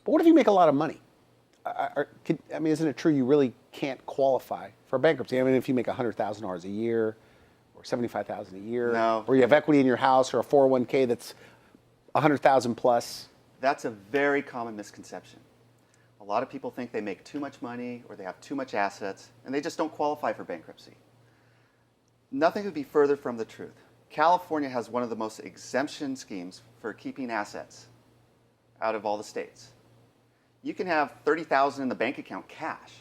But what if you make a lot of money? Isn't it true you really can't qualify for bankruptcy? I mean, if you make $100,000 a year or $75,000 a year, No. or you have equity in your house or a 401k that's 100,000 plus. That's a very common misconception. A lot of people think they make too much money or they have too much assets, and they just don't qualify for bankruptcy. Nothing could be further from the truth. California has one of the most exemption schemes for keeping assets out of all the states. You can have $30,000 in the bank account cash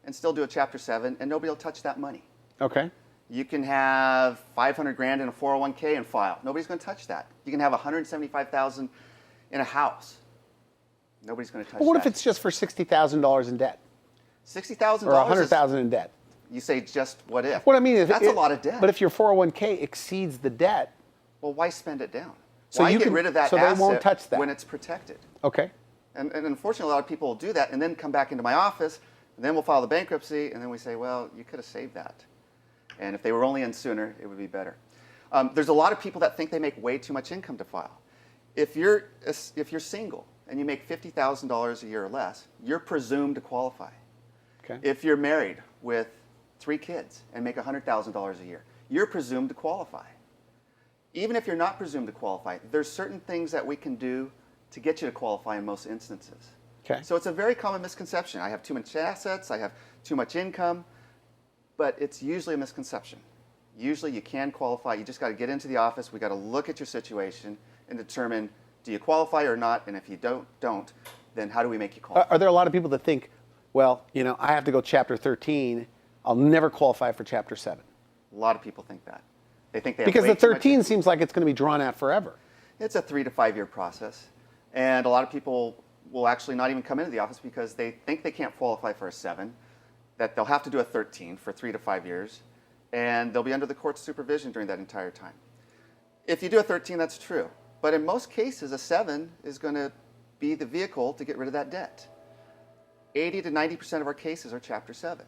and still do a Chapter 7, and nobody will touch that money. Okay. You can have 500 grand in a 401k and file. Nobody's going to touch that. You can have 175,000 in a house. Nobody's going to touch that. But what if it's just for $60,000 in debt? $60,000 or $100,000 in debt? You say just what if? What I mean is that's a lot of debt. But if your 401k exceeds the debt, well, why spend it down? So why you get can, rid of that so asset they won't touch that when it's protected? Okay. And unfortunately, a lot of people will do that and then come back into my office, and then we'll file the bankruptcy, and then we say, well, you could have saved that. And if they were only in sooner, it would be better. There's a lot of people that think they make way too much income to file. If you're single and you make $50,000 a year or less, you're presumed to qualify. Okay. If you're married with 3 kids and make $100,000 a year, you're presumed to qualify. Even if you're not presumed to qualify, there's certain things that we can do to get you to qualify in most instances. Okay. So it's a very common misconception. I have too much assets, I have too much income, but it's usually a misconception. Usually you can qualify. You just got to get into the office. We got to look at your situation and determine, do you qualify or not? And if you don't, then how do we make you qualify? Are there a lot of people that think, well, I have to go Chapter 13. I'll never qualify for Chapter 7. A lot of people think that. They think they have because way the too much 13 seems like it's going to be drawn out forever. It's a 3 to 5 year process. And a lot of people will actually not even come into the office because they think they can't qualify for a 7, that they'll have to do a 13 for 3 to 5 years, and they'll be under the court's supervision during that entire time. If you do a 13, that's true. But in most cases, a 7 is going to be the vehicle to get rid of that debt. 80 to 90% of our cases are Chapter 7.